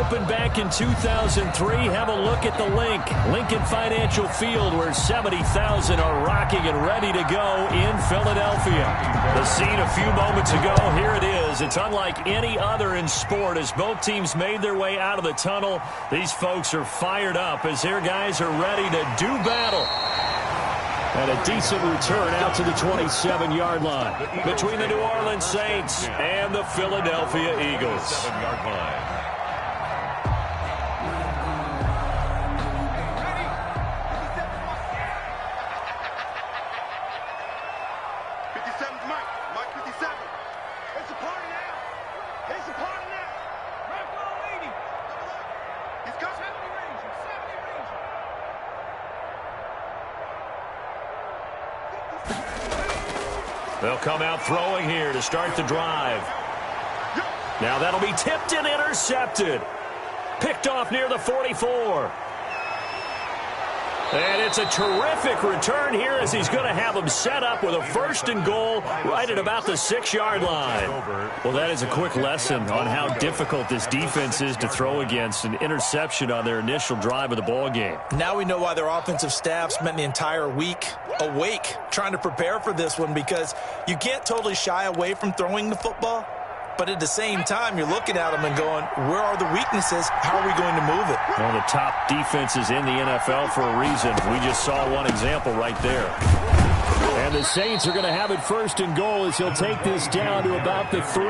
opened back in 2003. Have a look at the link. Lincoln Financial Field, where 70,000 are rocking and ready to go in Philadelphia. The scene a few moments ago, here it is. It's unlike any other in sport as both teams made their way out of the tunnel. These folks are fired up as their guys are ready to do battle. And a decent return out to the 27-yard line between the New Orleans Saints and the Philadelphia Eagles. 7-yard line. They'll come out throwing here to start the drive. Now that'll be tipped and intercepted. Picked off near the 44. And it's a terrific return here as he's going to have them set up with a 1st and goal right at about the 6-yard line. Well, that is a quick lesson on how difficult this defense is to throw against. An interception on their initial drive of the ball game. Now we know why their offensive staff spent the entire week awake trying to prepare for this one, because you can't totally shy away from throwing the football. But at the same time, you're looking at them and going, where are the weaknesses? How are we going to move it? One of the top defenses in the NFL for a reason. We just saw one example right there. And the Saints are going to have it 1st and goal as he'll take this down to about the 3.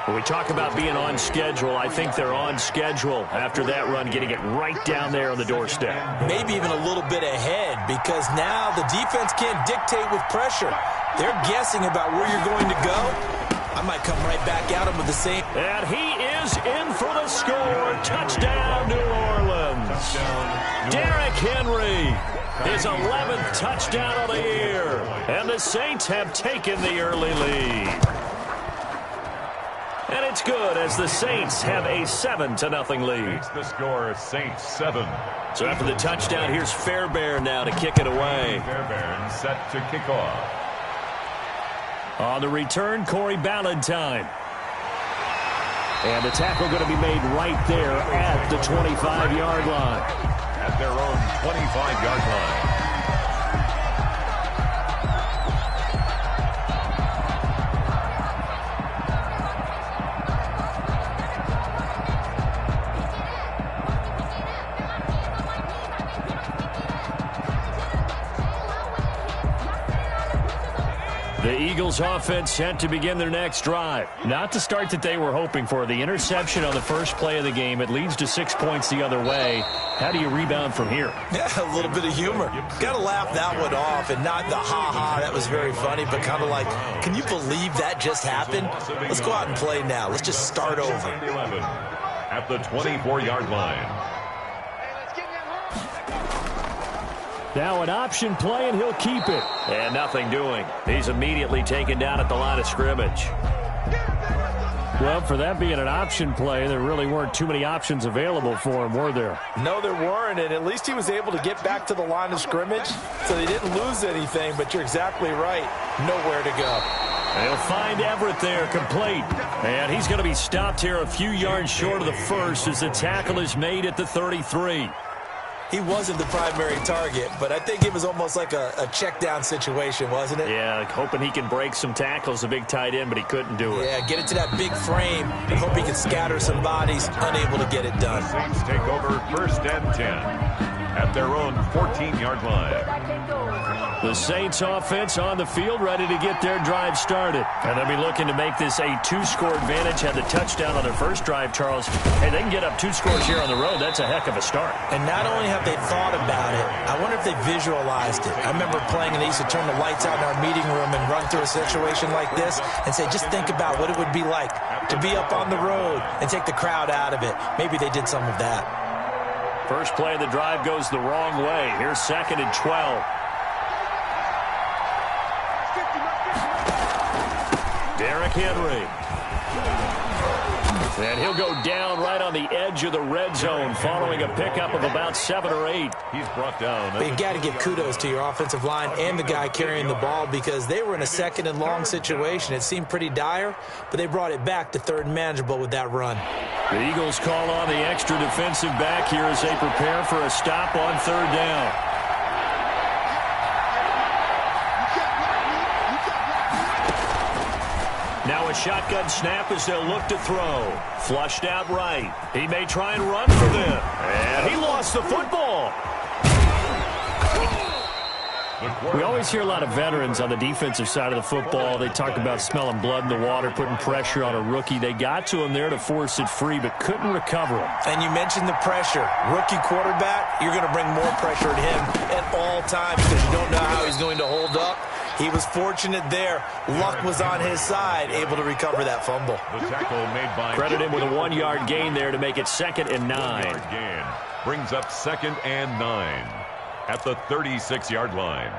When we talk about being on schedule, I think they're on schedule after that run, getting it right down there on the doorstep. Maybe even a little bit ahead, because now the defense can't dictate with pressure. They're guessing about where you're going to go. I might come right back at him with the same. And he is in for the score. Touchdown, New Orleans. Derrick Henry, his 11th touchdown of the year. And the Saints have taken the early lead. And it's good as the Saints have a 7-0 lead. The score is Saints 7. So after the touchdown, here's Fairbairn now to kick it away. Fairbairn set to kick off. On the return, Corey Ballantyne. And the tackle going to be made right there at the 25-yard line. At their own 25-yard line. The Eagles offense set to begin their next drive. Not the start that they were hoping for. The interception on the first play of the game. It leads to 6 points the other way. How do you rebound from here? Yeah, a little bit of humor. Got to laugh that one off, and not the ha-ha, that was very funny, but kind of like, can you believe that just happened? Let's go out and play now. Let's just start over. At the 24-yard line. Now an option play, and he'll keep it. And nothing doing. He's immediately taken down at the line of scrimmage. Well, for that being an option play, there really weren't too many options available for him, were there? No, there weren't, and at least he was able to get back to the line of scrimmage, so they didn't lose anything, but you're exactly right. Nowhere to go. They'll find Everett there, complete. And he's going to be stopped here a few yards short of the first as the tackle is made at the 33. He wasn't the primary target, but I think it was almost like a check down situation, wasn't it? Yeah, like hoping he can break some tackles, a big tight end, but he couldn't do it. Yeah, get it to that big frame and hope he can scatter some bodies, unable to get it done. Saints take over 1st and 10 at their own 14-yard line. The Saints offense on the field, ready to get their drive started. And they'll be looking to make this a 2-score advantage. Had the touchdown on their first drive, Charles. Hey, they can get up 2 scores here on the road. That's a heck of a start. And not only have they thought about it, I wonder if they visualized it. I remember playing, and they used to turn the lights out in our meeting room and run through a situation like this and say, just think about what it would be like to be up on the road and take the crowd out of it. Maybe they did some of that. First play of the drive goes the wrong way. Here's 2nd and 12. Derrick Henry. And he'll go down right on the edge of the red zone following a pickup of about 7 or 8. He's brought down. But you got to give kudos to your offensive line and the guy carrying the ball because they were in a second and long situation. It seemed pretty dire, but they brought it back to third and manageable with that run. The Eagles call on the extra defensive back here as they prepare for a stop on third down. Now a shotgun snap as they'll look to throw. Flushed out right. He may try and run for them. And he lost the football. We always hear a lot of veterans on the defensive side of the football. They talk about smelling blood in the water, putting pressure on a rookie. They got to him there to force it free, but couldn't recover him. And you mentioned the pressure. Rookie quarterback, you're going to bring more pressure at him at all times because you don't know how he's going to hold up. He was fortunate there. Luck was on his side, able to recover that fumble. The tackle made by... Credit him with a 1-yard gain there to make it 2nd and 9. 1-yard gain brings up 2nd and 9 at the 36-yard line.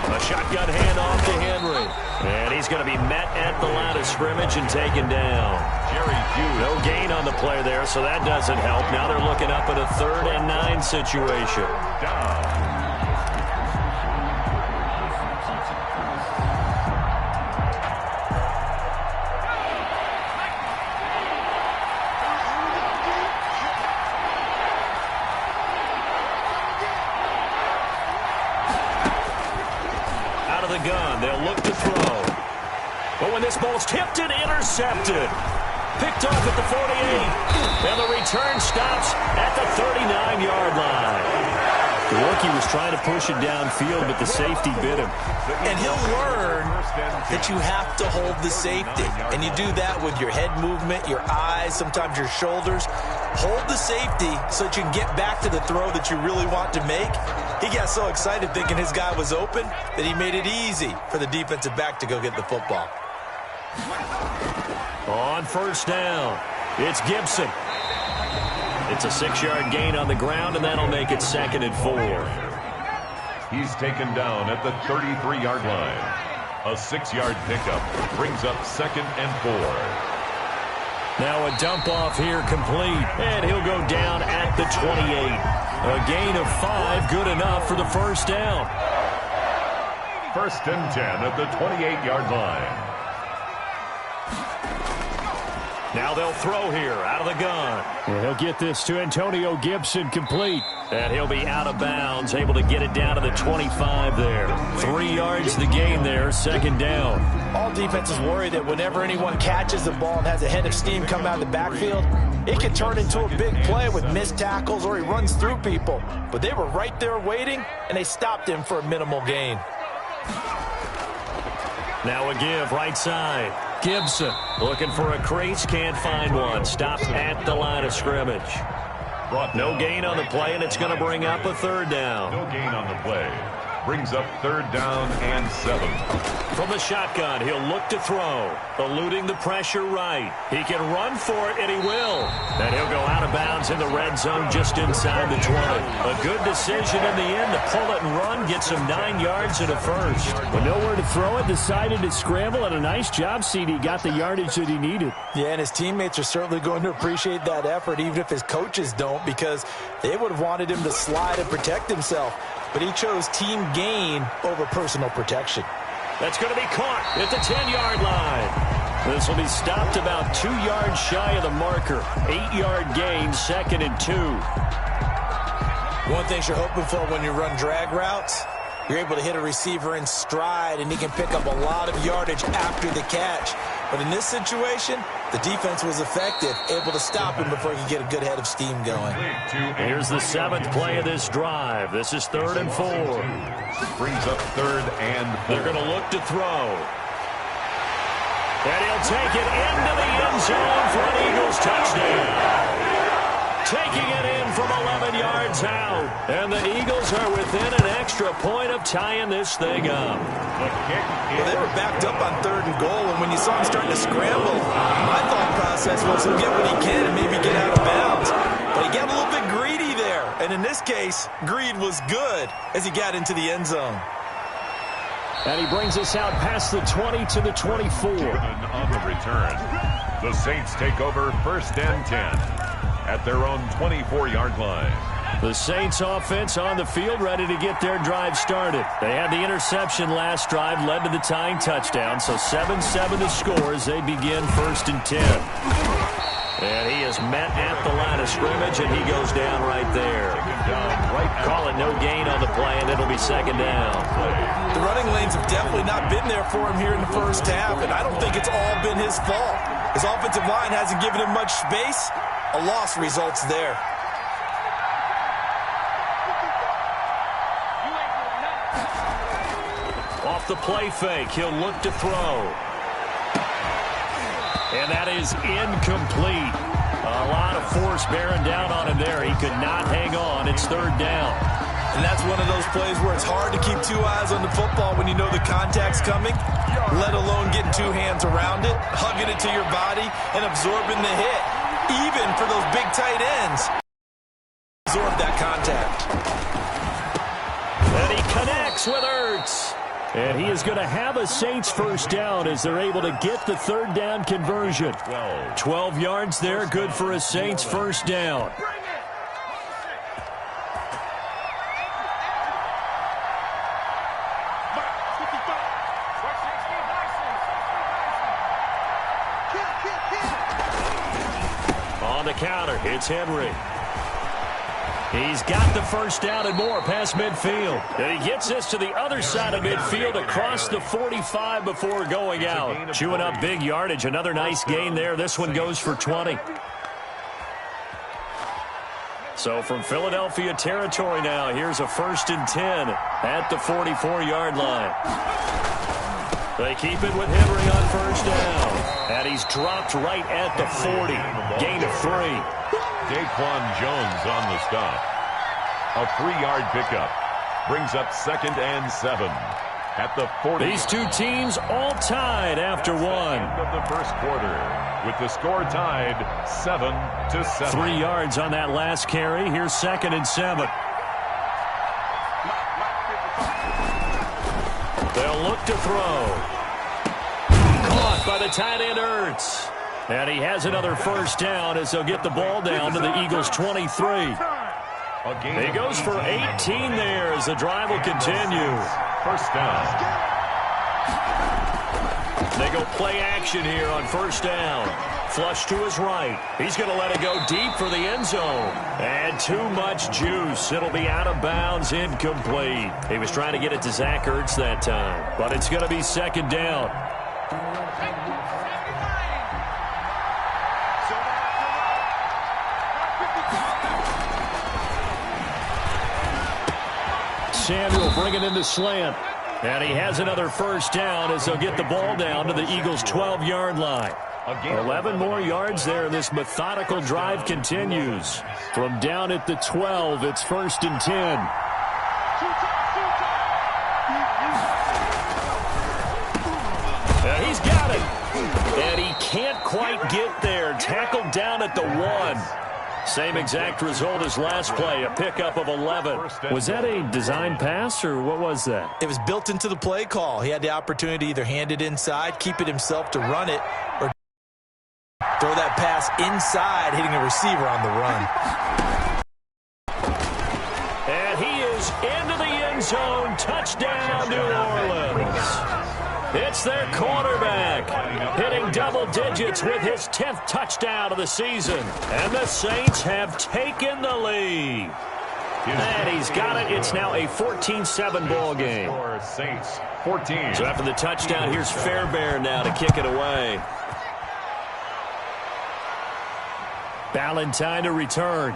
A shotgun handoff to Henry. And he's going to be met at the line of scrimmage and taken down. Jerry Hughes. No gain on the play there, so that doesn't help. Now they're looking up at a 3rd and 9 situation. Down. The gun. They'll look to throw. But when this ball's tipped and intercepted. Picked off at the 48. And the return stops at the 39-yard line. The rookie was trying to push it downfield, but the safety bit him. And he'll learn that you have to hold the safety. And you do that with your head movement, your eyes, sometimes your shoulders. Hold the safety so that you can get back to the throw that you really want to make. He got so excited thinking his guy was open that he made it easy for the defensive back to go get the football. On first down, it's Gibson. It's a 6-yard gain on the ground, and that'll make it 2nd and 4. He's taken down at the 33-yard line. A 6-yard pickup brings up 2nd and 4. Now a dump off here complete, and he'll go down at the 28. A gain of 5, good enough for the first down. 1st and 10 at the 28-yard line. Now they'll throw here out of the gun. And he'll get this to Antonio Gibson complete. And he'll be out of bounds, able to get it down to the 25 there. 3 yards the gain there, 2nd down. All defenses worry that whenever anyone catches the ball and has a head of steam come out of the backfield, it can turn into a big play with missed tackles or he runs through people. But they were right there waiting, and they stopped him for a minimal gain. Now a give right side. Gibson looking for a crease, can't find one. Stopped at the line of scrimmage. No gain on the play, and it's going to bring up a 3rd down. No gain on the play. Brings up 3rd down and 7. From the shotgun, he'll look to throw. Eluding the pressure right. He can run for it, and he will. And he'll go out of bounds in the red zone just inside the 20. A good decision in the end to pull it and run, get some 9 yards and a first. With nowhere to throw it, decided to scramble, and a nice job, CD. Got the yardage that he needed. Yeah, and his teammates are certainly going to appreciate that effort, even if his coaches don't, because they would have wanted him to slide and protect himself. But he chose team gain over personal protection. That's going to be caught at the 10-yard line. This will be stopped about 2 yards shy of the marker. 8-yard gain, 2nd and 2. One thing you're hoping for when you run drag routes, you're able to hit a receiver in stride, and he can pick up a lot of yardage after the catch. But in this situation, the defense was effective, able to stop him before he could get a good head of steam going. Here's the 7th play of this drive. This is 3rd and 4. Brings up 3rd and 4. They're going to look to throw. And he'll take it into the end zone for an Eagles touchdown. Taking it in from 11 yards out. And the Eagles are within an extra point of tying this thing up. Well, they were backed up on 3rd and goal, and when you saw him starting to scramble, my thought process was he'll get what he can and maybe get out of bounds. But he got a little bit greedy there. And in this case, greed was good as he got into the end zone. And he brings us out past the 20 to the 24. On the return, the Saints take over 1st and 10 at their own 24-yard line. The Saints offense on the field, ready to get their drive started. They had the interception last drive, led to the tying touchdown, so 7-7 the score as they begin 1st and 10. And he is met at the line of scrimmage, and he goes down right there. Call it no gain on the play, and it'll be 2nd down. The running lanes have definitely not been there for him here in the first half, and I don't think it's all been his fault. His offensive line hasn't given him much space. A loss results there. Off the play fake, he'll look to throw. And that is incomplete. A lot of force bearing down on him there. He could not hang on. It's 3rd down. And that's one of those plays where it's hard to keep 2 eyes on the football when you know the contact's coming, let alone getting 2 hands around it, hugging it to your body, and absorbing the hit. Even for those big tight ends, absorb that contact. And he connects with Ertz. And he is going to have a Saints 1st down as they're able to get the 3rd down conversion. 12 yards there, good for a Saints 1st down. On the counter, it's Henry. He's got the 1st down and more past midfield. And he gets this to the other side of midfield across the 45 before going out. Chewing up big yardage. Another nice gain there. This one goes for 20. So from Philadelphia territory now, here's a 1st and 10 at the 44-yard line. They keep it with Henry on 1st down. And he's dropped right at the 40. Gain of 3. Daquan Jones on the stop. A 3-yard pickup. Brings up 2nd and 7 at the 40. These two teams all tied after one. End of the 1st quarter with the score tied 7-7. 3 yards on that last carry. Here's 2nd and 7. They'll look to throw. Caught by the tight end Ertz. And he has another 1st down as they'll get the ball down to the Eagles' 23. He goes for 18 there as the drive will continue. 1st down. They go play action here on 1st down. Flush to his right. He's going to let it go deep for the end zone. And too much juice. It'll be out of bounds, incomplete. He was trying to get it to Zach Ertz that time. But it's going to be 2nd down. Samuel bringing in the slant. And he has another 1st down as they'll get the ball down to the Eagles' 12-yard line. 11 more yards there. This methodical drive continues. From down at the 12, it's 1st and 10. And he's got it. And he can't quite get there. Tackled down at the 1. Same exact result as last play, a pickup of 11. Was that a design pass, or what was that? It was built into the play call. He had the opportunity to either hand it inside, keep it himself to run it, or throw that pass inside, hitting a receiver on the run. And he is into the end zone. Touchdown, New Orleans. It's their quarterback, hitting double digits with his 10th touchdown of the season. And the Saints have taken the lead. And he's got it. It's now a 14-7 ball game. Saints 14. So after the touchdown, here's Fairbairn now to kick it away. Ballantyne to return.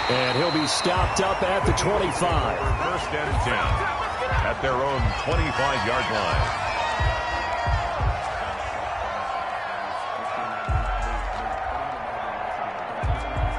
And he'll be stopped up at the 25. 1st and 10. At their own 25-yard line.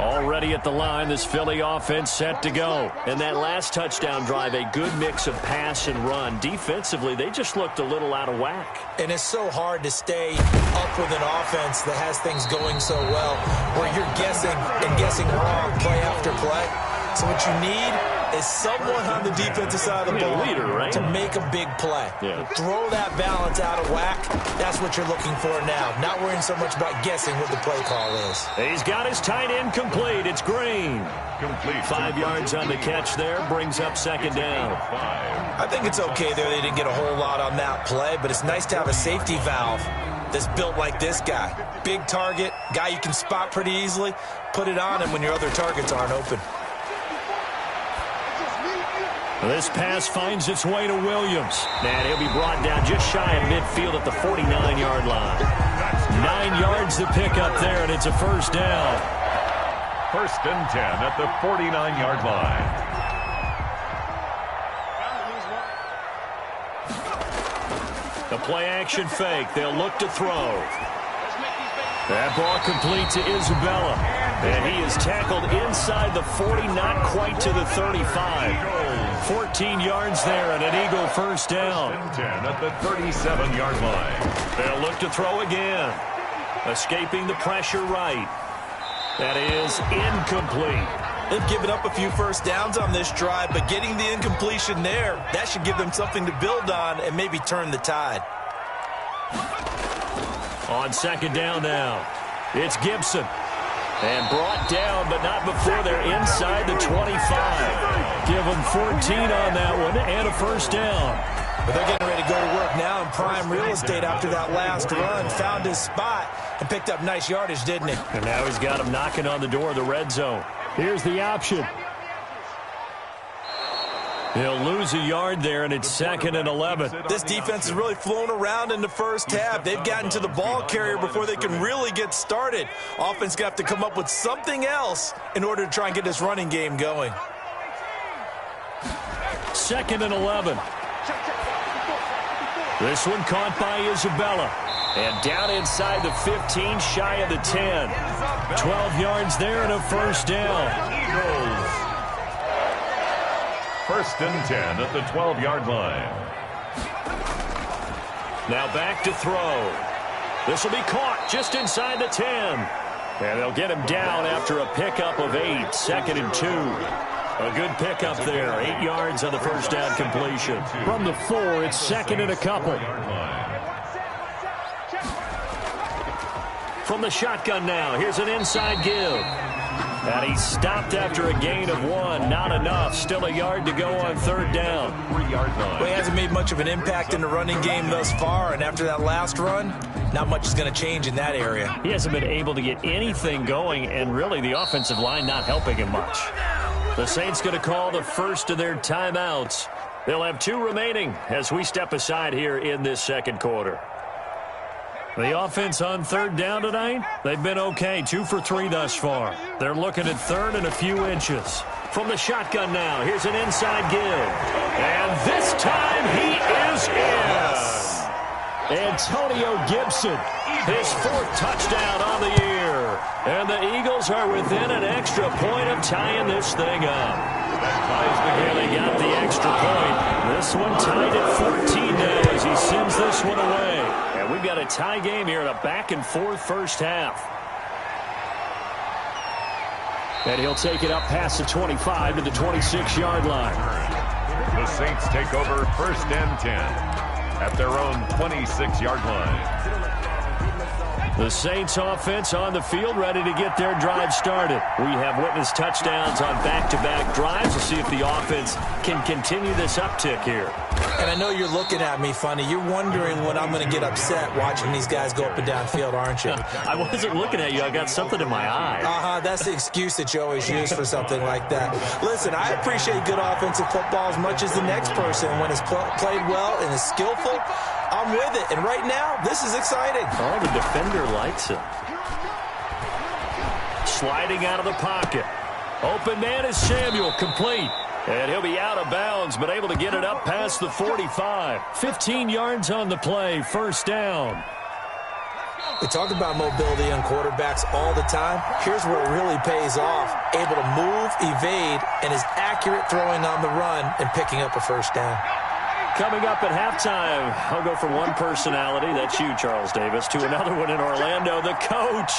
Already at the line, this Philly offense set to go. And that last touchdown drive, a good mix of pass and run. Defensively, they just looked a little out of whack. And it's so hard to stay up with an offense that has things going so well, where you're guessing and guessing wrong play after play. So what you need is someone on the defensive side of the ball leader, right? to make a big play. Yeah. Throw that balance out of whack. That's what you're looking for now. Not worrying so much about guessing what the play call is. He's got his tight end complete. It's Green. Complete. 5 yards on the catch there. Brings up second down. I think it's okay there. They didn't get a whole lot on that play, but it's nice to have a safety valve that's built like this guy. Big target, guy you can spot pretty easily. Put it on him when your other targets aren't open. This pass finds its way to Williams. And he'll be brought down just shy of midfield at the 49-yard line. 9 yards to pick up there, and it's a first down. First and 10 at the 49-yard line. The play-action fake. They'll look to throw. That ball complete to Isabella. And he is tackled inside the 40, not quite to the 35. 14 yards there and an Eagle first down. 10 at the 37-yard line. They'll look to throw again. Escaping the pressure right. That is incomplete. They've given up a few first downs on this drive, but getting the incompletion there, that should give them something to build on and maybe turn the tide. On second down now, it's Gibson. And brought down, but not before they're inside the 25. Give them 14 on that one and a first down. But they're getting ready to go to work now in prime real estate after that last run. Found his spot and picked up nice yardage, didn't he? And now he's got him knocking on the door of the red zone. Here's the option. He'll lose a yard there, and it's second and 11. This defense has really flown around in the first half. They've gotten to the ball carrier before they can really get started. Offense got to come up with something else in order to try and get this running game going. Second and 11. This one caught by Isabella. And down inside the 15, shy of the 10. 12 yards there and a first down. Eagles. First and 10 at the 12-yard line. Now back to throw. This will be caught just inside the 10. And they'll get him down after a pickup of 8. Second and 2. A good pickup there. 8 yards on the first down completion. From the 4, it's second and a couple. From the shotgun now, here's an inside give. And he stopped after a gain of 1. Not enough. Still a yard to go on third down. 3-yard line. Well, he hasn't made much of an impact in the running game thus far, and after that last run, not much is going to change in that area. He hasn't been able to get anything going, and really the offensive line not helping him much. The Saints going to call the first of their timeouts. They'll have 2 remaining as we step aside here in this second quarter. The offense on third down tonight, they've been okay. 2 for 3 thus far. They're looking at third and a few inches. From the shotgun now, here's an inside give. And this time he is in. Antonio Gibson, his 4th touchdown on the year. And the Eagles are within an extra point of tying this thing up. And they got the extra point. This one tied at 14 now as he sends this one away. And we've got a tie game here in a back-and-forth first half. And he'll take it up past the 25 to the 26-yard line. The Saints take over first and 10 at their own 26-yard line. The Saints offense on the field, ready to get their drive started. We have witnessed touchdowns on back-to-back drives. We'll see if the offense can continue this uptick here. And I know you're looking at me funny. You're wondering when I'm going to get upset watching these guys go up and down field, aren't you? I wasn't looking at you. I got something in my eye. That's the excuse that you always use for something like that. Listen, I appreciate good offensive football as much as the next person. When it's played well and is skillful, I'm with it. And right now, this is exciting. Oh, the defender likes it. Sliding out of the pocket. Open man is Samuel, complete. And he'll be out of bounds, but able to get it up past the 45. 15 yards on the play, first down. We talk about mobility on quarterbacks all the time. Here's where it really pays off. Able to move, evade, and is accurate throwing on the run and picking up a first down. Coming up at halftime, I'll go from one personality, that's you, Charles Davis, to another one in Orlando, the coach.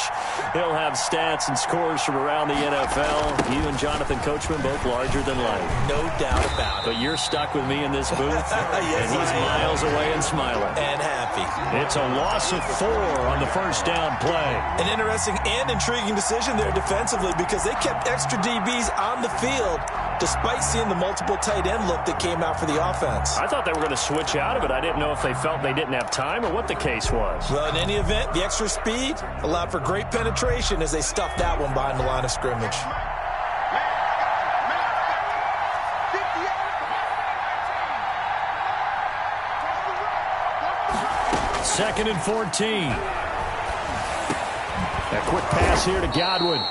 He'll have stats and scores from around the NFL. You and Jonathan Coachman, both larger than life. No doubt about it. But you're stuck with me in this booth, yes, and he's miles away and smiling. And happy. It's a loss of 4 on the first down play. An interesting and intriguing decision there defensively because they kept extra DBs on the field despite seeing the multiple tight end look that came out for the offense. I thought they were going to switch out of it. I didn't know if they felt they didn't have time or what the case was. Well, in any event, the extra speed allowed for great penetration as they stuffed that one behind the line of scrimmage. Second and 14. A quick pass here to Godwin.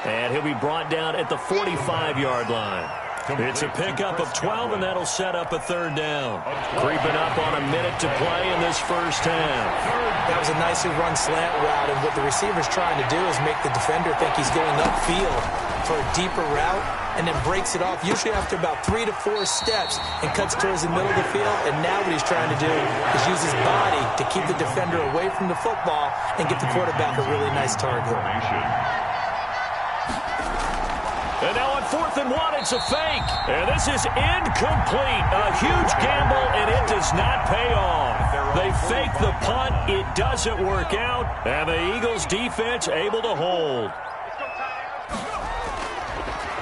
And he'll be brought down at the 45-yard line. It's a pickup of 12, and that'll set up a third down. Creeping up on a minute to play in this first half. That was a nicely run slant route, and what the receiver's trying to do is make the defender think he's going upfield for a deeper route, and then breaks it off, usually after about 3 to 4 steps, and cuts towards the middle of the field. And now what he's trying to do is use his body to keep the defender away from the football and get the quarterback a really nice target. And now on 4th and 1, it's a fake. And this is incomplete. A huge gamble, and it does not pay off. They fake the punt. It doesn't work out. And the Eagles defense able to hold.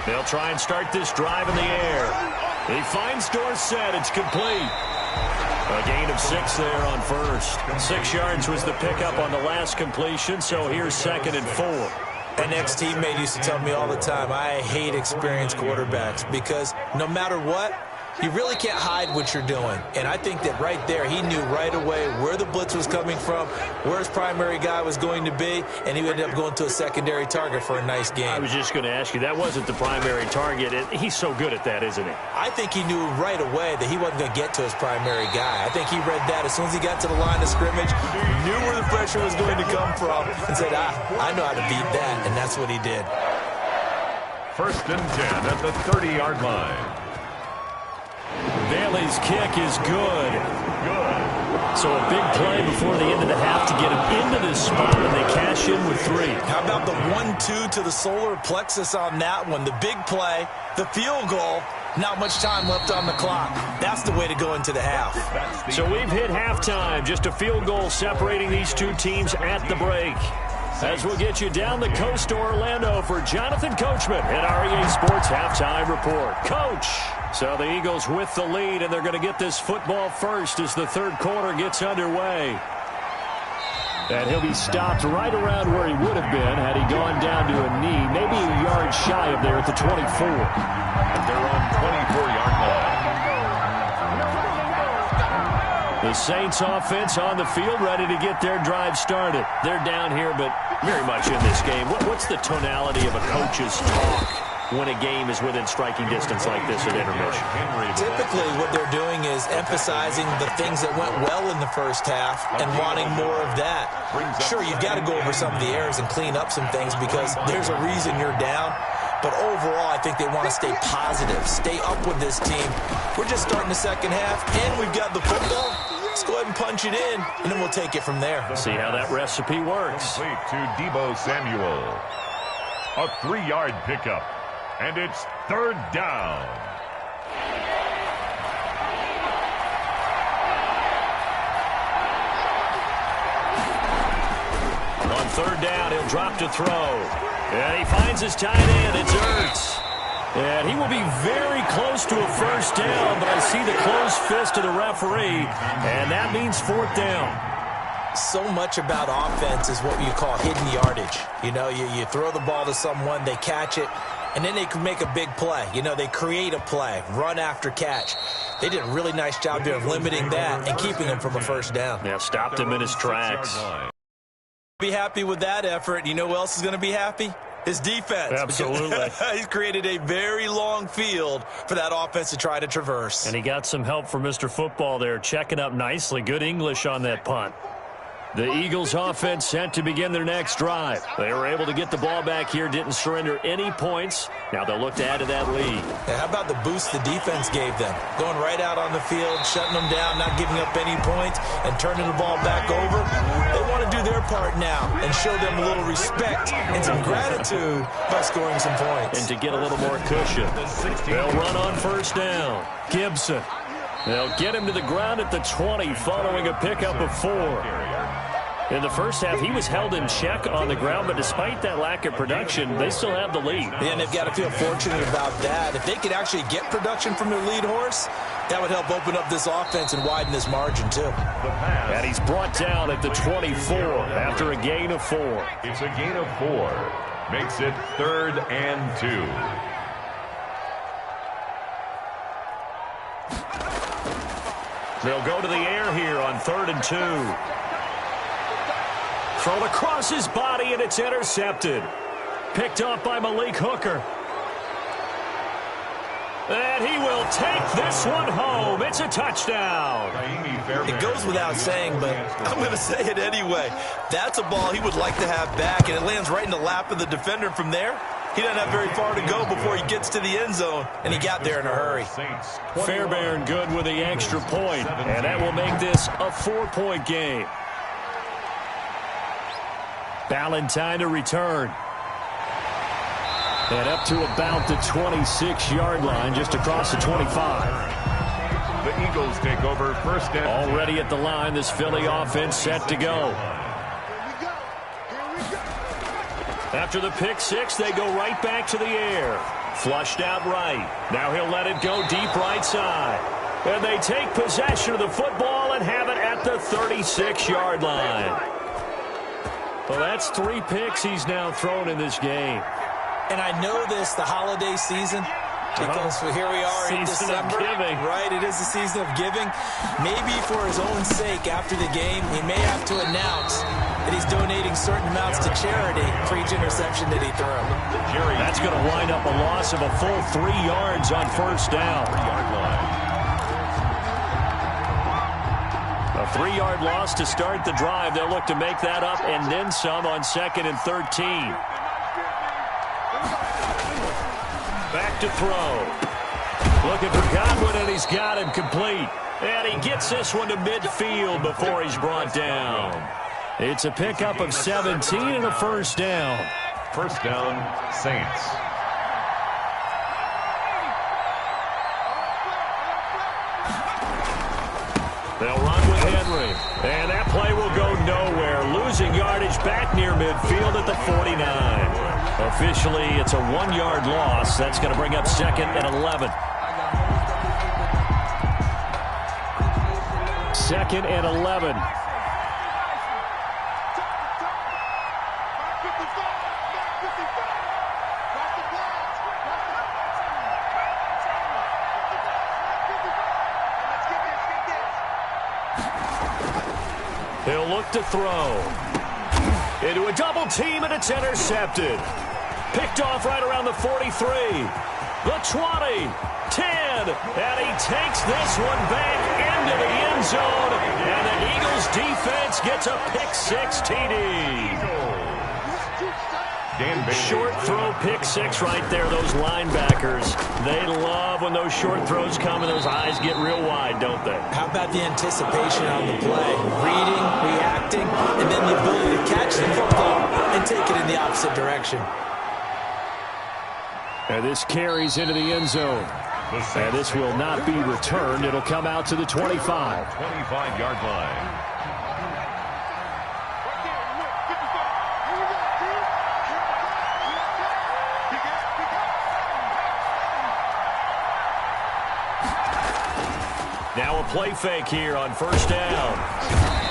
They'll try and start this drive in the air. He finds Dorsett. It's complete. A gain of 6 there on first. 6 yards was the pickup on the last completion, so here's 2nd and 4. An ex-teammate used to tell me all the time, I hate experienced quarterbacks because no matter what, you really can't hide what you're doing. And I think that right there, he knew right away where the blitz was coming from, where his primary guy was going to be, and he ended up going to a secondary target for a nice game. I was just going to ask you, that wasn't the primary target. He's so good at that, isn't he? I think he knew right away that he wasn't going to get to his primary guy. I think he read that as soon as he got to the line of scrimmage, knew where the pressure was going to come from, and said, I know how to beat that, and that's what he did. 1st and 10 at the 30-yard line. Bailey's kick is good. So a big play before the end of the half to get him into this spot, and they cash in with 3. How about the 1-2 to the solar plexus on that one? The big play, the field goal, not much time left on the clock. That's the way to go into the half. So we've hit halftime. Just a field goal separating these two teams at the break. As we'll get you down the coast to Orlando for Jonathan Coachman at our EA Sports Halftime Report. Coach! So the Eagles with the lead, and they're going to get this football first as the 3rd quarter gets underway. And he'll be stopped right around where he would have been had he gone down to a knee, maybe a yard shy of there at the 24. They're on 24-yard line. The Saints offense on the field, ready to get their drive started. They're down here, but very much in this game. What's the tonality of a coach's talk when a game is within striking distance like this at intermission? Typically what they're doing is emphasizing the things that went well in the first half and wanting more of that. Sure, you've got to go over some of the errors and clean up some things because there's a reason you're down. But overall, I think they want to stay positive, stay up with this team. We're just starting the second half, and we've got the football. Let's go ahead and punch it in, and then we'll take it from there. See how that recipe works. Complete to Deebo Samuel. A 3-yard pickup, and it's 3rd down. On 3rd down, he'll drop to throw. And he finds his tight end. It's Ertz. And he will be very close to a first down, but I see the closed fist of the referee, and that means 4th down. So much about offense is what you call hidden yardage. You know, you throw the ball to someone, they catch it, and then they can make a big play. You know, they create a play, run after catch. They did a really nice job there of limiting that and keeping him from a first down. Yeah, stopped him in his tracks. Be happy with that effort. You know who else is going to be happy? His defense. Absolutely. He's created a very long field for that offense to try to traverse. And he got some help from Mr. Football there, checking up nicely. Good English on that punt. The Eagles offense set to begin their next drive. They were able to get the ball back here, didn't surrender any points. Now they'll look to add to that lead. Yeah, how about the boost the defense gave them? Going right out on the field, shutting them down, not giving up any points, and turning the ball back over. They want to do their part now and show them a little respect and some gratitude by scoring some points. And to get a little more cushion. They'll run on first down. Gibson. They'll get him to the ground at the 20 following a pickup of 4. In the first half, he was held in check on the ground, but despite that lack of production, they still have the lead. And they've got to feel fortunate about that. If they could actually get production from their lead horse, that would help open up this offense and widen this margin, too. And he's brought down at the 24 after a gain of 4. It's a gain of 4. Makes it 3rd and 2. They'll go to the air here on 3rd and 2. Thrown across his body, and it's intercepted. Picked off by Malik Hooker. And he will take this one home. It's a touchdown. It goes without saying, but I'm going to say it anyway. That's a ball he would like to have back, and it lands right in the lap of the defender from there. He doesn't have very far to go before he gets to the end zone, and he got there in a hurry. Fairbairn good with the extra point, and that will make this a 4-point game. Ballantyne to return. And up to about the 26-yard line, just across the 25. The Eagles take over first and already at the line, this Philly offense set to go. After the pick 6, they go right back to the air. Flushed out right. Now he'll let it go deep right side. And they take possession of the football and have it at the 36-yard line. Well, that's 3 picks he's now thrown in this game. And I know this, the holiday season, because here we are in December. Season of giving. Right, it is the season of giving. Maybe for his own sake after the game, he may have to announce that he's donating certain amounts to charity for each interception that he threw. That's going to wind up a loss of a full 3 yards on first down. A 3-yard loss to start the drive. They'll look to make that up and then some on 2nd and 13. Back to throw. Looking for Godwin, and he's got him complete. And he gets this one to midfield before he's brought down. It's a pickup of 17 and a first down. First down, Saints. They'll run with Henry. And that play will go nowhere. Losing yardage back near midfield at the 49. Officially, it's a 1-yard loss. That's going to bring up 2nd and 11. 2nd and 11. He'll look to throw. Into a double team, and it's intercepted. Picked off right around the 43. The 20. 10. And he takes this one back into the end zone. And the Eagles defense gets a pick 6 TD. Short throw, pick 6 right there. Those linebackers, they love when those short throws come and those eyes get real wide, don't they? How about the anticipation on the play? Reading, reacting, and then the ability to catch the football and take it in the opposite direction. And this carries into the end zone. And this will not be returned. It'll come out to the 25. 25-yard line. Now a play fake here on first down.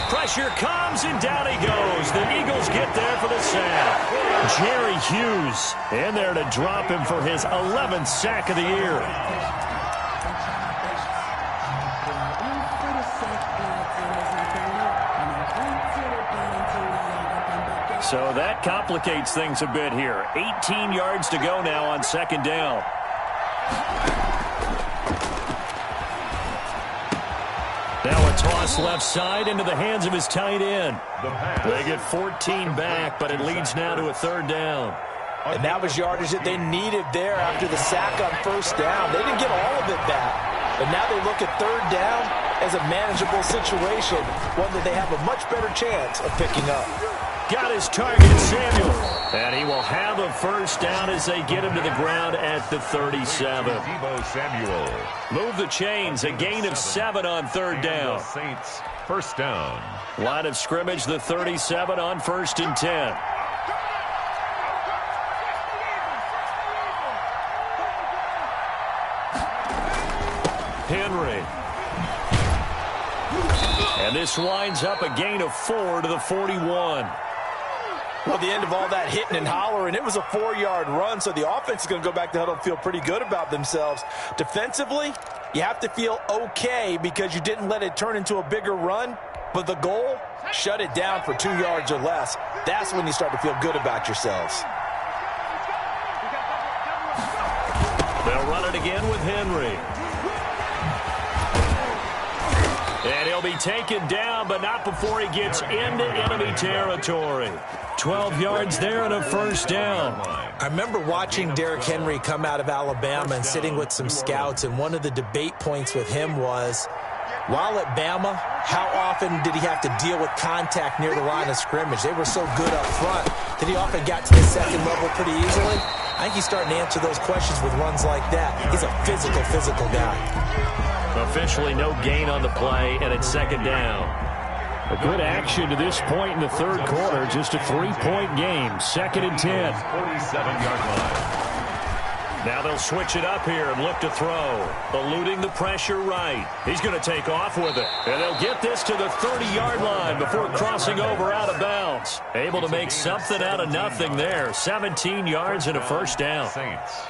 Pressure comes, and down he goes. The Eagles get there for the sack. Jerry Hughes in there to drop him for his 11th sack of the year. So that complicates things a bit here. 18 yards to go now on 2nd down. Now a toss left side into the hands of his tight end. They get 14 back, but it leads now to a third down. And that was yardage that they needed there after the sack on first down. They didn't get all of it back, but now they look at third down as a manageable situation, one that they have a much better chance of picking up. Got his target, Samuel. And he will have a first down as they get him to the ground at the 37. Deebo Samuel. Move the chains, a gain of 7 on third down. Saints, first down. Line of scrimmage, the 37 on 1st and 10. Henry. And this winds up a gain of 4 to the 41. Well, the end of all that hitting and hollering, it was a 4-yard run, so the offense is going to go back to huddle and feel pretty good about themselves. Defensively, you have to feel okay because you didn't let it turn into a bigger run, but the goal, shut it down for 2 yards or less. That's when you start to feel good about yourselves. They'll run it again with Henry. And he'll be taken down, but not before he gets into enemy territory. 12 yards there and a first down. I remember watching Derrick Henry come out of Alabama and sitting with some scouts, and one of the debate points with him was, while at Bama, how often did he have to deal with contact near the line of scrimmage? They were so good up front that he often got to the second level pretty easily. I think he's starting to answer those questions with runs like that. He's a physical guy. Officially no gain on the play, and it's second down. A good action to this point in the third quarter. Just a 3-point game. 2nd and 10. 47-yard line. Now they'll switch it up here and look to throw. Eluding the pressure right. He's going to take off with it. And they'll get this to the 30-yard line before crossing over out of bounds. Able to make something out of nothing there. 17 yards and a first down.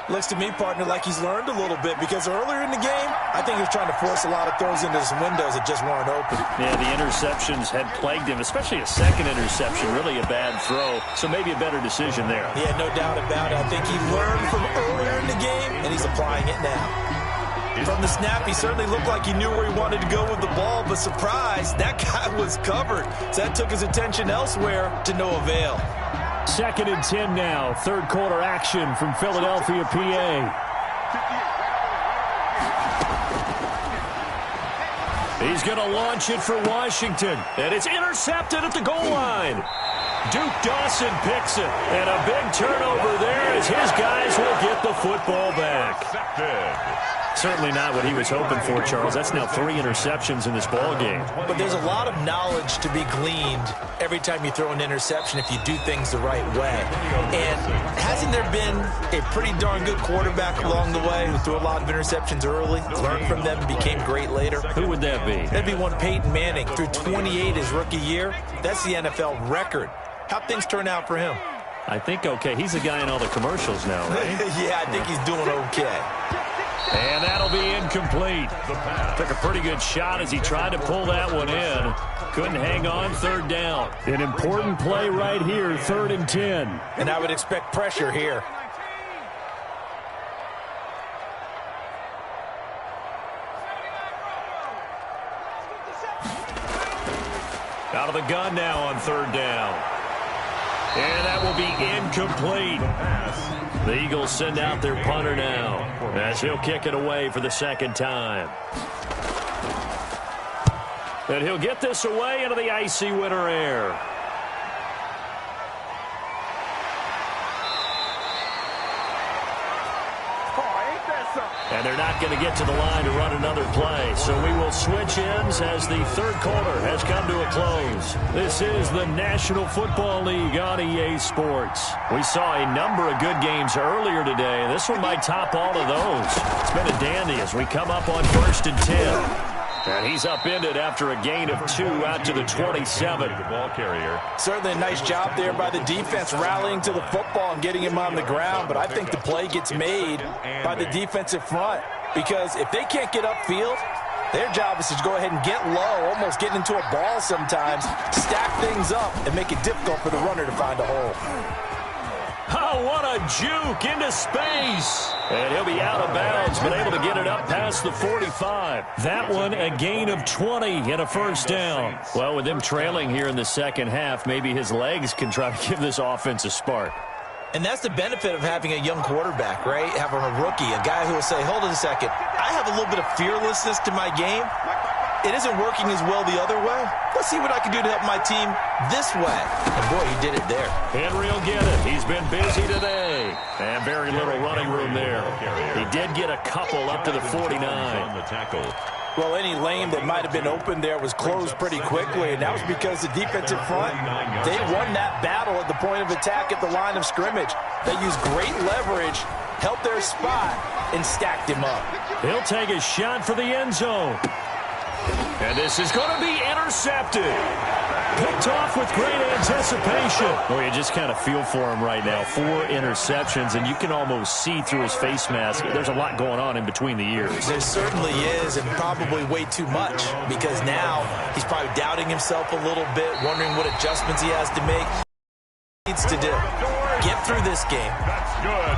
Looks to me, partner, like he's learned a little bit because earlier in the game, I think he was trying to force a lot of throws into some windows that just weren't open. Yeah, the interceptions had plagued him, especially a second interception. Really a bad throw, so maybe a better decision there. Yeah, no doubt about it. I think he learned from earlier in the game, and he's applying it now. From the snap, he certainly looked like he knew where he wanted to go with the ball, but surprise, that guy was covered. So that took his attention elsewhere to no avail. 2nd and 10 now. Third quarter action from Philadelphia, PA. He's going to launch it for Washington, and it's intercepted at the goal line. Duke Dawson picks it, and a big turnover there as his guys will get the football back. Certainly not what he was hoping for, Charles. That's now 3 interceptions in this ball game. But there's a lot of knowledge to be gleaned every time you throw an interception if you do things the right way. And hasn't there been a pretty darn good quarterback along the way who threw a lot of interceptions early, learned from them, and became great later? Who would that be? That'd be one Peyton Manning. Threw 28 his rookie year. That's the NFL record. How'd things turn out for him? I think okay. He's the guy in all the commercials now, right? Yeah, I think he's doing okay. And that'll be incomplete. Took a pretty good shot as he tried to pull that one in. Couldn't hang on, third down. An important play right here, 3rd and 10. And I would expect pressure here. Out of the gun now on 3rd down. And that will be incomplete. The Eagles send out their punter now as he'll kick it away for the 2nd time. And he'll get this away into the icy winter air. And they're not going to get to the line to run another play. So we will switch ends as the third quarter has come to a close. This is the National Football League on EA Sports. We saw a number of good games earlier today. This one might top all of those. It's been a dandy as we come up on 1st and 10. And he's upended after a gain of 2 out to the 27. The ball carrier. Certainly a nice job there by the defense rallying to the football and getting him on the ground. But I think the play gets made by the defensive front because if they can't get upfield, their job is to go ahead and get low, almost get into a ball sometimes, stack things up, and make it difficult for the runner to find a hole. Oh, Oh, what a juke into space. And he'll be out of bounds, but able to get it up past the 45. That one a gain of 20 and a first down. Well, with them trailing here in the second half, maybe his legs can try to give this offense a spark. And that's the benefit of having a young quarterback, right? Having a rookie, a guy who will say, hold on a second, I have a little bit of fearlessness to my game. It isn't working as well the other way. Let's see what I can do to help my team this way. And boy, he did it there. Henry will get it. He's been busy today. And very little running room there. He did get a couple up to the 49. On the tackle. Well, any lane that might have been open there was closed pretty quickly, and that was because the defensive front, they won that battle at the point of attack at the line of scrimmage. They used great leverage, held their spot, and stacked him up. He'll take a shot for the end zone. And this is going to be intercepted. Picked off with great anticipation. Oh, you just kind of feel for him right now. 4 interceptions, and you can almost see through his face mask. There's a lot going on in between the ears. There certainly is, and probably way too much, because now he's probably doubting himself a little bit, wondering what adjustments he has to make. Needs to do. Get through this game.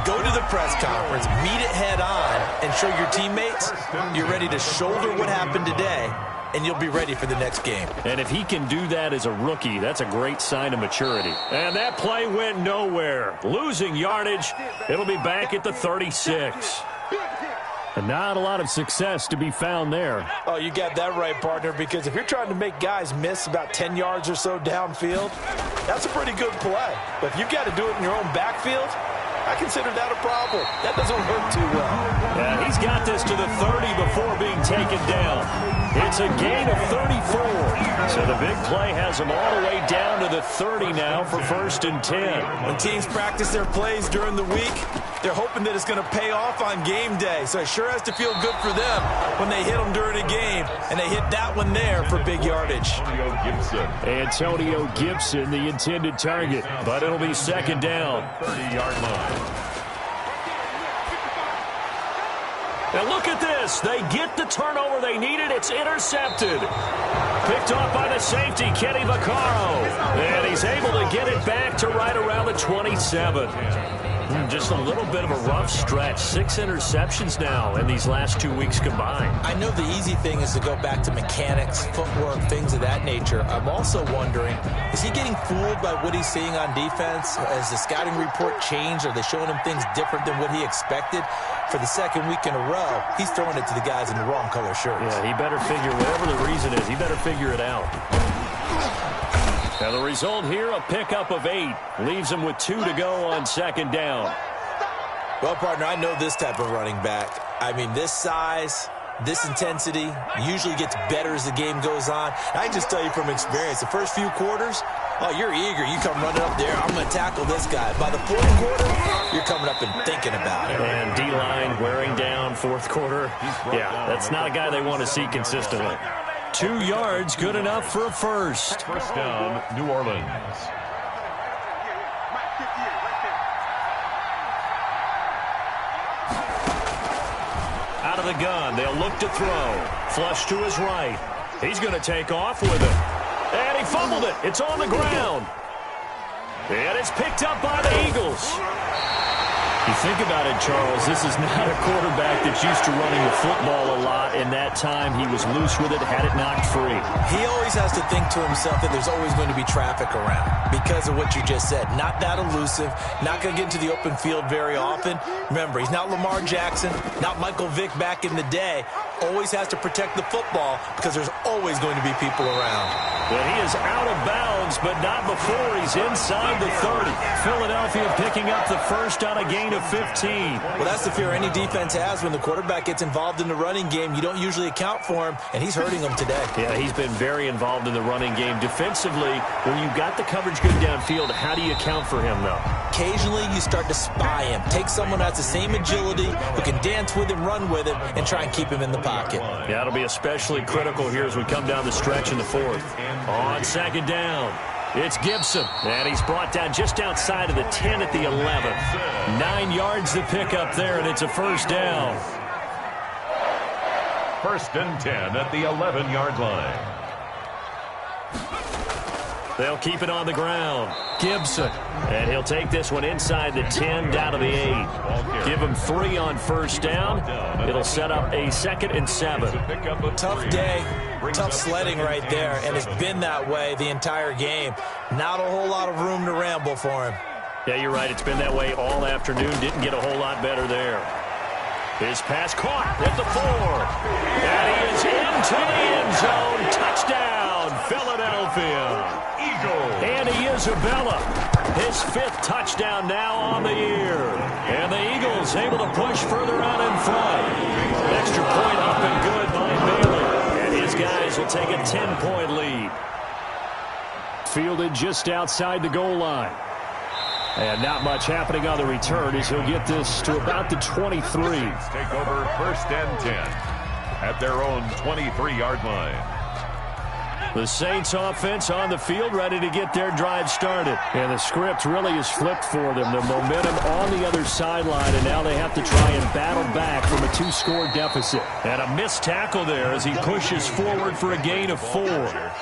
Go to the press conference, meet it head on, and show your teammates you're ready to shoulder what happened today, and you'll be ready for the next game. And if he can do that as a rookie, that's a great sign of maturity. And that play went nowhere. Losing yardage. It'll be back at the 36. And not a lot of success to be found there. Oh, you got that right, partner, because if you're trying to make guys miss about 10 yards or so downfield, that's a pretty good play. But if you've got to do it in your own backfield, I consider that a problem. That doesn't work too well. Yeah, he's got this to the 30 before being taken down. It's a gain of 34. So the big play has him all the way down to the 30 now for 1st and 10. When teams practice their plays during the week, they're hoping that it's going to pay off on game day. So it sure has to feel good for them when they hit them during a game. And they hit that one there for big yardage. Antonio Gibson, the intended target. But it'll be 2nd down. 30-yard line. And look at this. They get the turnover they needed. It's intercepted. Picked off by the safety, Kenny Vaccaro. And he's able to get it back to right around the 27. Just a little bit of a rough stretch. 6 interceptions now in these last 2 weeks combined. I know the easy thing is to go back to mechanics, footwork, things of that nature. I'm also wondering, is he getting fooled by what he's seeing on defense? Has the scouting report changed? Are they showing him things different than what he expected? For the 2nd week in a row, he's throwing it to the guys in the wrong color shirts. Yeah, he better figure, whatever the reason is, he better figure it out. Now the result here, a pickup of 8. Leaves him with 2 to go on 2nd down. Well, partner, I know this type of running back. I mean, this size, this intensity usually gets better as the game goes on. I can just tell you from experience, the first few quarters, oh, you're eager. You come running up there, I'm going to tackle this guy. By the 4th quarter, you're coming up and thinking about it. And D-line wearing down 4th quarter. Yeah, that's not a guy they want to see consistently. 2 yards, good enough for a first. 1st down, New Orleans. Out of the gun, they'll look to throw. Flush to his right. He's going to take off with it. And he fumbled it. It's on the ground. And it's picked up by the Eagles. You think about it, Charles, this is not a quarterback that's used to running the football a lot, and that time he was loose with it, had it knocked free. He always has to think to himself that there's always going to be traffic around because of what you just said. Not that elusive, not going to get into the open field very often. Remember, he's not Lamar Jackson, not Michael Vick back in the day. Always has to protect the football because there's always going to be people around. But he is out of bounds, but not before he's inside the 30. Philadelphia picking up the first on a gain of 15. Well, that's the fear any defense has when the quarterback gets involved in the running game. You don't usually account for him, and he's hurting them today. Yeah, he's been very involved in the running game. Defensively, when you've got the coverage good downfield, how do you account for him, though? Occasionally, you start to spy him. Take someone that has the same agility, who can dance with him, run with him, and try and keep him in the pocket. Yeah, it'll be especially critical here as we come down the stretch in the 4th. On 2nd down, it's Gibson, and he's brought down just outside of the 10 at the 11. 9 yards to pick up there, and it's a first down. 1st and 10 at the 11-yard line. They'll keep it on the ground. Gibson. And he'll take this one inside the 10, down to the 8. Give him 3 on first down. It'll set up a 2nd and 7. Tough day, tough sledding right there, and it's been that way the entire game. Not a whole lot of room to ramble for him. Yeah, you're right. It's been that way all afternoon. Didn't get a whole lot better there. His pass caught at the 4. And he is into the end zone. Touchdown, Philadelphia. Eagles. Andy Isabella, his 5th touchdown now on the year. And the Eagles able to push further out in front. Extra point up and good by Bailey. And his guys will take a 10-point lead. Fielded just outside the goal line. And not much happening on the return as he'll get this to about the 23. Take over 1st and 10 at their own 23-yard line. The Saints offense on the field, ready to get their drive started. And the script really is flipped for them. The momentum on the other sideline, and now they have to try and battle back from a 2-score deficit. And a missed tackle there as he pushes forward for a gain of 4.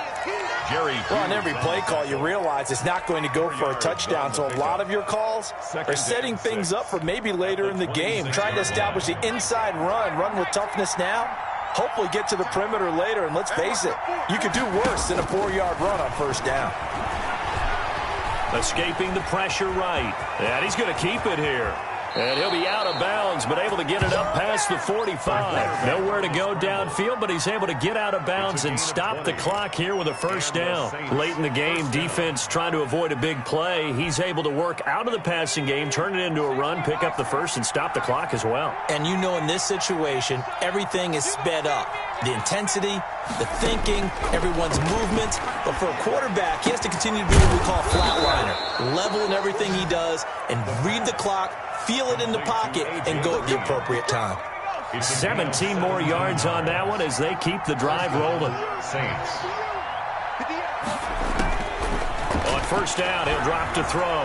Well, on every play call, you realize it's not going to go for a touchdown, so a lot of your calls are setting things up for maybe later in the game, trying to establish the inside run with toughness now, hopefully get to the perimeter later, and let's face it, you could do worse than a 4-yard run on first down. Escaping the pressure right, and he's going to keep it here. And he'll be out of bounds, but able to get it up past the 45. Nowhere to go downfield, but he's able to get out of bounds and stop the clock here with a first down. Late in the game, defense trying to avoid a big play. He's able to work out of the passing game, turn it into a run, pick up the first, and stop the clock as well. And you know in this situation, everything is sped up. The intensity, the thinking, everyone's movements. But for a quarterback, he has to continue to be what we call a flatliner. Level in everything he does and read the clock, feel it in the pocket, and go at the appropriate time. 17 more yards on that one as they keep the drive rolling. Saints. On first down, he'll drop to throw.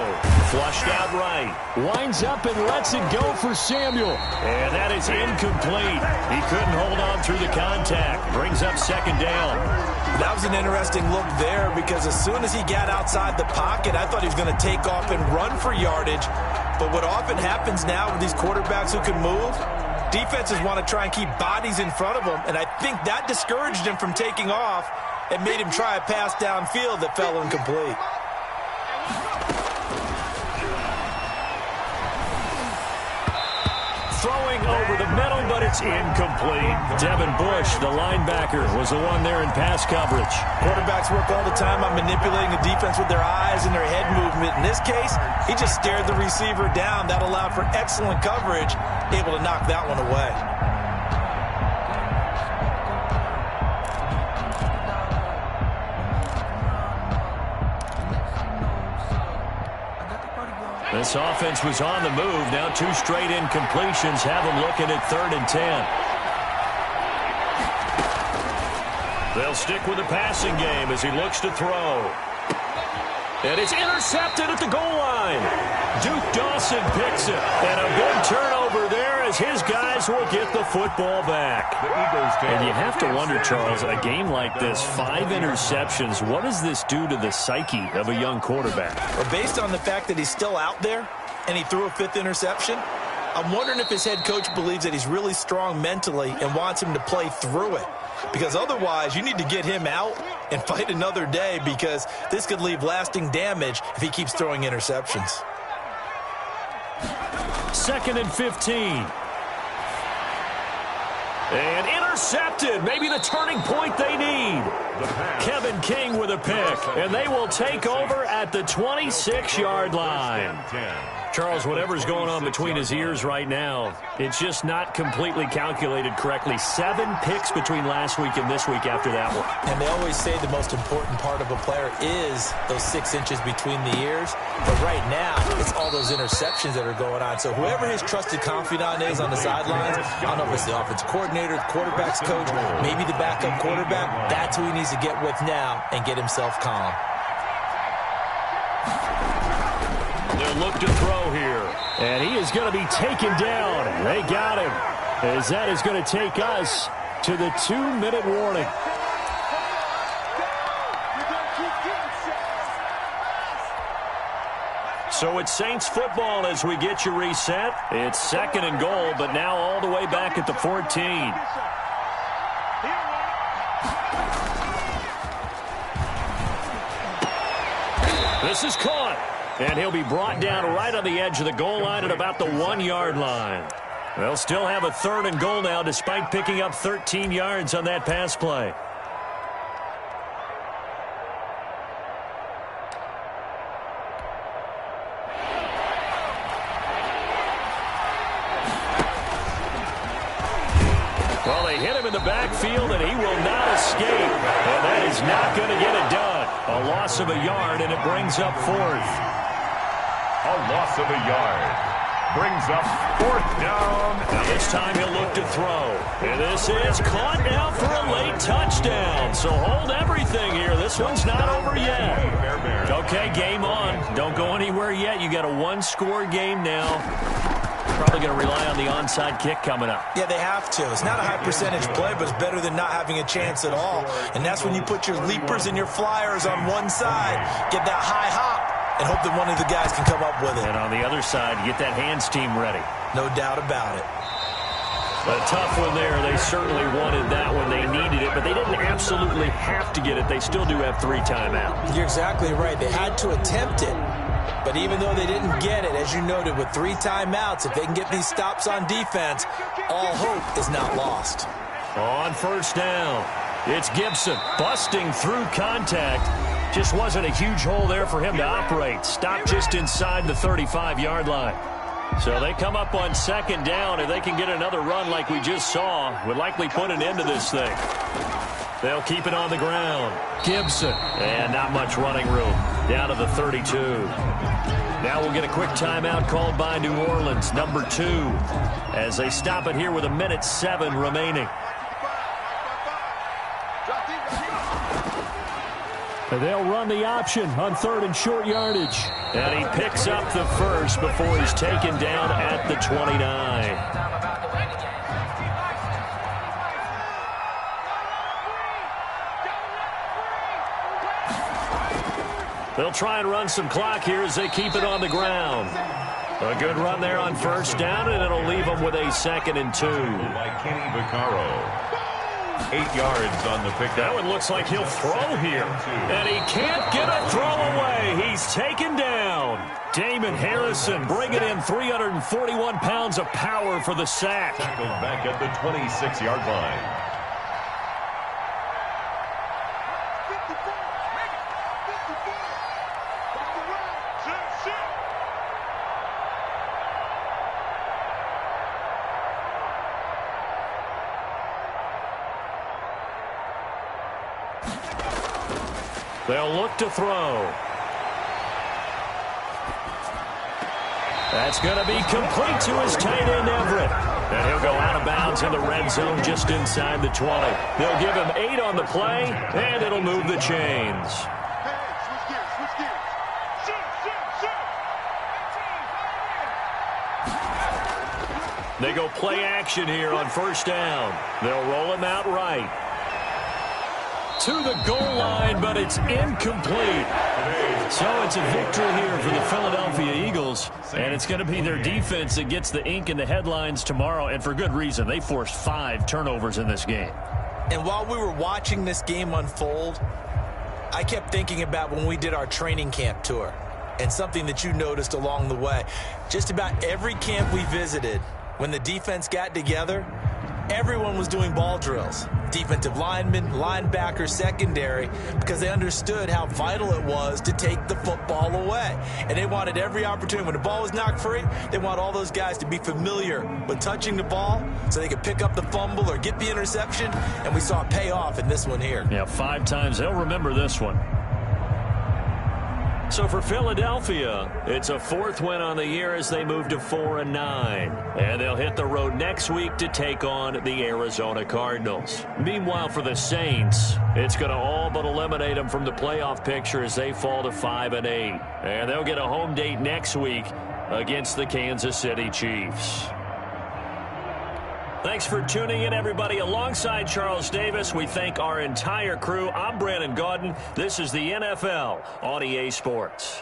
Flushed out right. Winds up and lets it go for Samuel. And that is incomplete. He couldn't hold on through the contact. Brings up 2nd down. That was an interesting look there because as soon as he got outside the pocket, I thought he was going to take off and run for yardage. But what often happens now with these quarterbacks who can move, defenses want to try and keep bodies in front of them, and I think that discouraged him from taking off and made him try a pass downfield that fell incomplete. Throwing over the middle, but it's incomplete. Devin Bush, the linebacker, was the one there in pass coverage. Quarterbacks work all the time on manipulating the defense with their eyes and their head movement. In this case, he just stared the receiver down. That allowed for excellent coverage, able to knock that one away. This offense was on the move. Now 2 straight incompletions have them looking at 3rd and 10. They'll stick with the passing game as he looks to throw. And it's intercepted at the goal line. Duke Dawson picks it. And a big turnover there as his guys will get the football back. And you have to wonder, Charles, a game like this, 5 interceptions, what does this do to the psyche of a young quarterback? Well, based on the fact that he's still out there and he threw a 5th interception, I'm wondering if his head coach believes that he's really strong mentally and wants him to play through it. Because otherwise, you need to get him out and fight another day because this could leave lasting damage if he keeps throwing interceptions. 2nd and 15. And intercepted. Maybe the turning point they need. Kevin King with a pick. And they will take over at the 26-yard line. Charles, whatever's going on between his ears right now, it's just not completely calculated correctly. 7 picks between last week and this week after that one. And they always say the most important part of a player is those 6 inches between the ears. But right now, it's all those interceptions that are going on. So whoever his trusted confidant is on the sidelines, I don't know if it's the offensive coordinator, the quarterback's coach, maybe the backup quarterback, that's who he needs to get with now and get himself calm. They'll look to throw here. And he is going to be taken down. They got him. As that is going to take us to the 2-minute warning. So it's Saints football as we get you reset. It's 2nd and goal, but now all the way back at the 14. This is caught, and he'll be brought down right on the edge of the goal line at about the 1-yard line. They'll still have a 3rd and goal now despite picking up 13 yards on that pass play. Well, they hit him in the backfield, and he will not escape. And that is not going to get it done. A loss of a yard, and it brings up 4th. A loss of a yard brings up 4th down. Now this time he'll look to throw. And this is caught now for a late touchdown. So hold everything here. This one's not over yet. Okay, game on. Don't go anywhere yet. You got a 1-score game now. Probably going to rely on the onside kick coming up. Yeah, they have to. It's not a high percentage play, but it's better than not having a chance at all. And that's when you put your leapers and your flyers on one side, get that high hop, and hope that one of the guys can come up with it. And on the other side, get that hands team ready. No doubt about it. A tough one there. They certainly wanted that one. They needed it, but they didn't absolutely have to get it. They still do have 3 timeouts. You're exactly right. They had to attempt it. But even though they didn't get it, as you noted, with 3 timeouts, if they can get these stops on defense, all hope is not lost. On 1st down, it's Gibson busting through contact. Just wasn't a huge hole there for him to operate. Stopped just inside the 35-yard line. So they come up on 2nd down. If they can get another run like we just saw, would likely put an end to this thing. They'll keep it on the ground. Gibson. And not much running room. Down to the 32. Now we'll get a quick timeout called by New Orleans, number 2, as they stop it here with 1:07 remaining. They'll run the option on 3rd and short yardage. And he picks up the first before he's taken down at the 29. They'll try and run some clock here as they keep it on the ground. A good run there on 1st down, and it'll leave them with a 2nd and 2. By Kenny Vaccaro. 8 yards on the pickup. That one looks like he'll throw here. And he can't get a throw away. He's taken down. Damon Harrison bringing in 341 pounds of power for the sack. Tackled back at the 26-yard line. They'll look to throw. That's going to be complete to his tight end, Everett. And he'll go out of bounds in the red zone just inside the 20. They'll give him 8 on the play, and it'll move the chains. They go play action here on 1st down. They'll roll him out right. To the goal line, but it's incomplete. So it's a victory here for the Philadelphia Eagles, and it's going to be their defense that gets the ink in the headlines tomorrow, and for good reason. They forced 5 turnovers in this game. And while we were watching this game unfold, I kept thinking about when we did our training camp tour, and something that you noticed along the way. Just about every camp we visited, when the defense got together, everyone was doing ball drills. Defensive linemen, linebackers, secondary, because they understood how vital it was to take the football away. And they wanted every opportunity. When the ball was knocked free, they want all those guys to be familiar with touching the ball so they could pick up the fumble or get the interception. And we saw it pay off in this one here. Yeah, 5 times. They'll remember this one. So for Philadelphia, it's a 4th win on the year as they move to 4-9. And they'll hit the road next week to take on the Arizona Cardinals. Meanwhile, for the Saints, it's going to all but eliminate them from the playoff picture as they fall to 5-8. And they'll get a home date next week against the Kansas City Chiefs. Thanks for tuning in, everybody. Alongside Charles Davis, we thank our entire crew. I'm Brandon Gaudin. This is the NFL on EA Sports.